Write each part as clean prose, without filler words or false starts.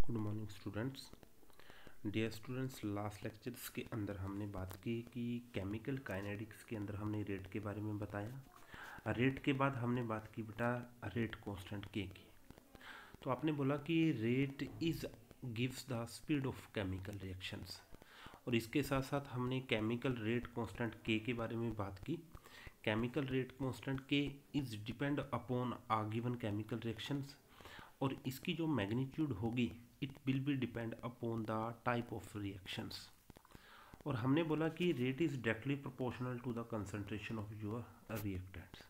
Good morning students. Dear students, last lectures के अंदर हमने बात की कि केमिकल काइनेटिक्स के अंदर हमने रेट के बारे में बताया। रेट के बाद हमने बात की बेटा रेट कांस्टेंट के की। तो आपने बोला कि rate is gives the speed of chemical reactions, और इसके साथ साथ हमने केमिकल रेट कांस्टेंट के बारे में बात की। Chemical rate constant k is depend upon a given chemical reactions, और इसकी जो मैग्नीट्यूड होगी it will be depend upon the type of reactions. और हमने बोला कि rate is directly proportional to the concentration of your reactants.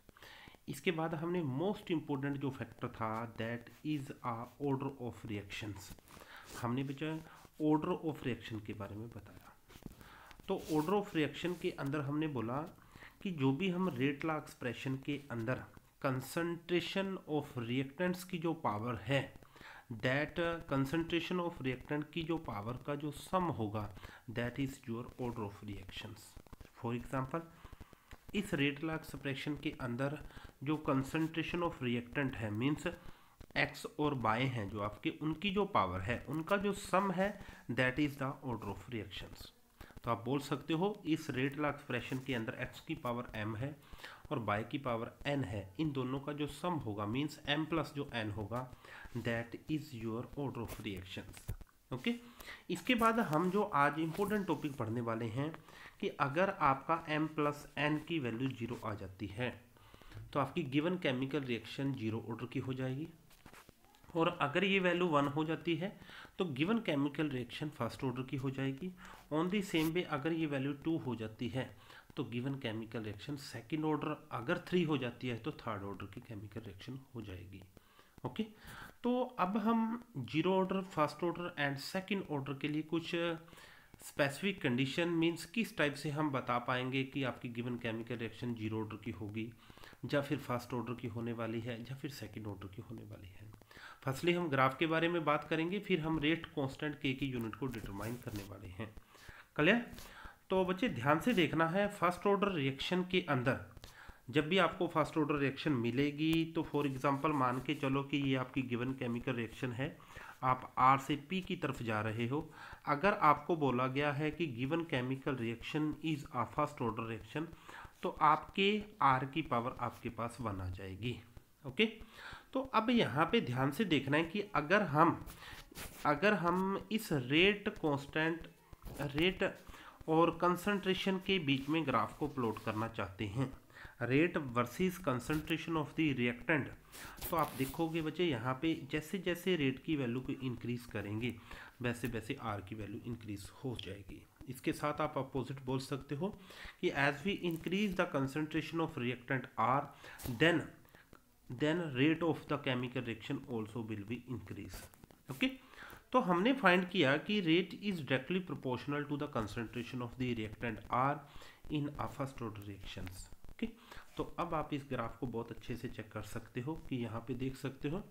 इसके बाद हमने मोस्ट इम्पोर्टेंट जो फैक्टर था that is a order of reactions. हमने बचा ऑर्डर ऑफ रिएक्शन के बारे में बताया। तो ऑर्डर ऑफ रिएक्शन के अंदर हमने बोला कि जो भी हम रेट लॉ एक्सप्रेशन के अंदर कंसंट्रेशन ऑफ रिएक्टेंट्स की जो पावर है, दैट कंसंट्रेशन ऑफ रिएक्टेंट की जो पावर का जो सम होगा that is your order of reactions. For example, इस रेट लॉ एक्सप्रेशन के अंदर जो कंसंट्रेशन ऑफ रिएक्टेंट है मींस एक्स और बाय हैं जो आपके, उनकी जो पावर है उनका जो सम है that is the order of reactions. तो आप बोल सकते हो इस रेट लॉ एक्सप्रेशन के अंदर x की पावर m है और y की पावर n है, इन दोनों का जो सम होगा मींस m प्लस जो n होगा that is your order of reactions. Okay, इसके बाद हम जो आज इंपॉर्टेंट टॉपिक पढ़ने वाले हैं कि अगर आपका m प्लस n की वैल्यू 0 आ जाती है तो आपकी गिवन केमिकल रिएक्शन 0 ऑर्डर की हो जाएगी, और अगर ये वैल्यू 1 हो जाती है तो given chemical reaction first order की हो जाएगी। ऑन दी सेम वे अगर ये वैल्यू 2 हो जाती है तो given chemical reaction second order, अगर 3 हो जाती है तो थर्ड ऑर्डर की केमिकल रिएक्शन हो जाएगी। ओके, तो अब हम zero order, first order and second order के लिए कुछ स्पेसिफिक कंडीशन मींस किस टाइप से हम बता पाएंगे कि आपकी given chemical reaction zero order की होगी या फिर फर्स्ट ऑर्डर की होने वाली है या फिर सेकंड ऑर्डर की होने वाली है। फर्स्टली हम ग्राफ के बारे में बात करेंगे, फिर हम रेट कांस्टेंट के की यूनिट को डिटरमाइन करने वाले हैं। क्लियर? तो बच्चे ध्यान से देखना है, फर्स्ट ऑर्डर रिएक्शन के अंदर जब भी आपको फर्स्ट ऑर्डर रिएक्शन मिलेगी तो फॉर एग्जांपल मान के चलो कि ये आपकी गिवन केमिकल रिएक्शन है, आप R से P की तरफ जा रहे हो। अगर आपको बोला गया है कि given chemical reaction is a first order reaction तो आपके R की पावर आपके पास 1 आ जाएगी। ओके, तो अब यहाँ पे ध्यान से देखना है कि अगर हम इस रेट कांस्टेंट, रेट और कंसंट्रेशन के बीच में ग्राफ को प्लॉट करना चाहते हैं, rate versus concentration of the reactant, तो आप देखोगे बच्चे यहाँ पे जैसे जैसे रेट की वैल्यू को इंक्रीज करेंगे वैसे वैसे आर की वैल्यू इंक्रीज हो जाएगी। इसके साथ आप अपोजिट बोल सकते हो कि as we increase the concentration of reactant are then rate of the chemical reaction also will be increase. Okay, तो हमने फाइंड किया कि rate is directly proportional to the concentration of the reactant are in a first order reactions. Okay, तो अब आप इस graph को बहुत अच्छे से चेक कर सकते हो कि यहाँ पे देख सकते हो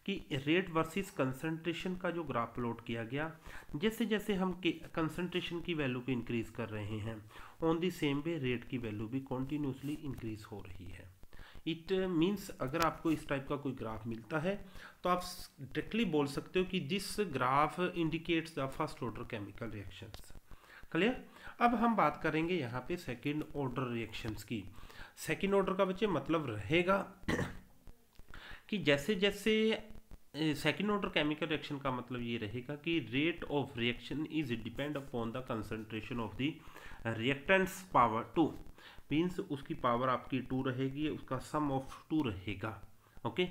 कि रेट वर्सेस कंसंट्रेशन का जो ग्राफ प्लॉट किया गया, जैसे जैसे हम कंसंट्रेशन की वैल्यू को इंक्रीज कर रहे हैं on the same way rate की वैल्यू भी कॉन्टिन्यूसली इंक्रीज हो रही है। इट मीन्स अगर आपको इस टाइप का कोई ग्राफ मिलता है तो आप डायरेक्टली बोल सकते हो कि this graph indicates the first order chemical reactions. Clear? अब हम बात करेंगे यहाँ पे सेकंड ऑर्डर रिएक्शंस की। सेकंड ऑर्डर का बच्चे मतलब रहेगा कि जैसे जैसे सेकंड ऑर्डर केमिकल रिएक्शन का मतलब ये रहेगा कि rate of reaction is depend upon the concentration of the reactants power 2, means उसकी पावर आपकी 2 रहेगी, उसका सम ऑफ 2 रहेगा। ओके,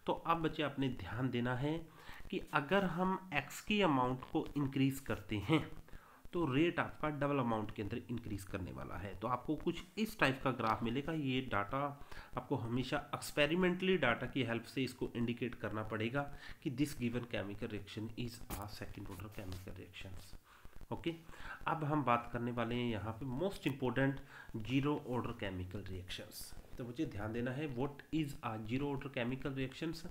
तो अब बच्चे आपने ध्यान देना है कि अगर हम x की अमाउंट को इंक्रीज करते हैं तो रेट आपका डबल अमाउंट के अंदर इंक्रीज करने वाला है। तो आपको कुछ इस टाइप का ग्राफ मिलेगा। ये डाटा आपको हमेशा एक्सपेरिमेंटली डाटा की हेल्प से इसको इंडिकेट करना पड़ेगा कि this given chemical reaction is a second order chemical reactions. Okay, अब हम बात करने वाले हैं यहाँ पे most important zero order chemical reactions. तो मुझे ध्यान देना है what is a zero order chemical reactions.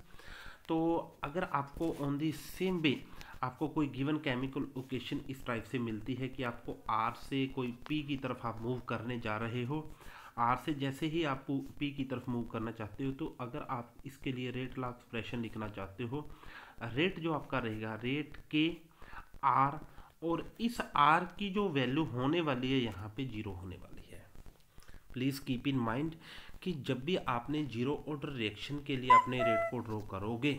तो अगर आपको ऑन दी सेम वे आपको कोई गिवन केमिकल ओकेशन इस टाइप से मिलती है कि आपको R से कोई P की तरफ आप मूव करने जा रहे हो, R से जैसे ही आप P की तरफ मूव करना चाहते हो, तो अगर आप इसके लिए रेट लॉ एक्सप्रेशन लिखना चाहते हो रेट जो आपका रहेगा रेट के आर, और इस आर की जो वैल्यू होने वाली है यहाँ पे जीरो होने वाली है। प्लीज़ कीप इन माइंड कि जब भी आपने जीरो ऑर्डर रिएक्शन के लिए अपने रेट को ड्रॉ करोगे,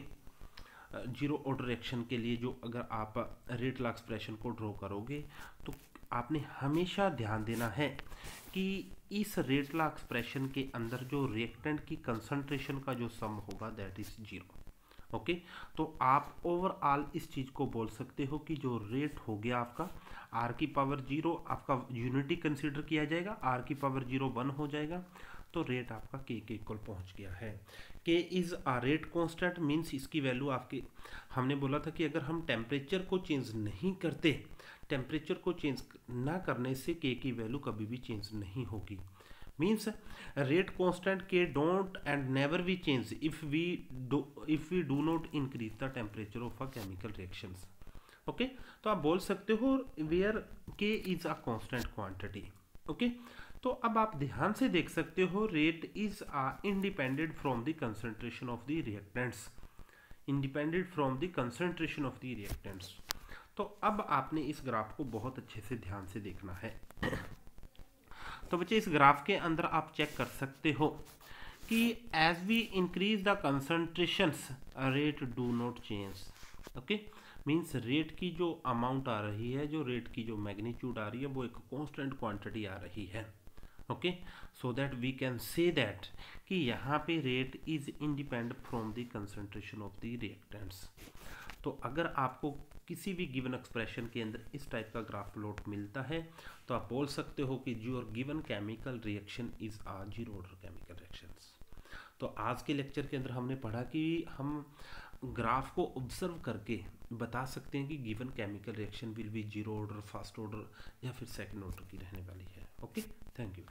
जीरो ऑर्डर रिएक्शन के लिए जो अगर आप रेट लॉ एक्सप्रेशन को ड्रॉ करोगे तो आपने हमेशा ध्यान देना है कि इस रेट लॉ एक्सप्रेशन के अंदर जो रिएक्टेंट की कंसंट्रेशन का जो सम होगा दैट इज जीरो। ओके, तो आप ओवरऑल इस चीज़ को बोल सकते हो कि जो रेट हो गया आपका आर की पावर जीरो, आपका यूनिटी कंसीडर किया जाएगा, आर की पावर जीरो 1 हो जाएगा, तो रेट आपका के इक्वल पहुंच गया है। K is a rate constant means इसकी वैल्यू आपके, हमने बोला था कि अगर हम टेम्परेचर को चेंज नहीं करते, टेम्परेचर को चेंज ना करने से के की वैल्यू कभी भी चेंज नहीं होगी। Means rate constant k don't and never be change if we do not increase the temperature of a chemical reactions. Okay, तो आप बोल सकते हो where k is a constant quantity. Okay, तो अब आप ध्यान से देख सकते हो rate is independent from the concentration of the reactants, independent from the concentration of the reactants. तो अब आपने इस ग्राफ को बहुत अच्छे से ध्यान से देखना है। तो बच्चे इस ग्राफ के अंदर आप चेक कर सकते हो कि as we increase the concentrations rate do not change. Okay, means rate की जो अमाउंट आ रही है, जो रेट की जो मैग्नीट्यूड आ रही है, वो एक कांस्टेंट क्वांटिटी आ रही है। Okay, so that we can say that कि यहाँ पे rate is independent from the concentration of the reactants. तो अगर आपको किसी भी गिवन एक्सप्रेशन के अंदर इस टाइप का ग्राफ प्लॉट मिलता है तो आप बोल सकते हो कि your given chemical reaction is a zero order chemical reactions. तो आज के लेक्चर के अंदर हमने पढ़ा कि हम ग्राफ को ऑब्जर्व करके बता सकते हैं कि given chemical reaction will be zero order, first order या फिर सेकंड ऑर्डर की रहने वाली है। Okay, thank you.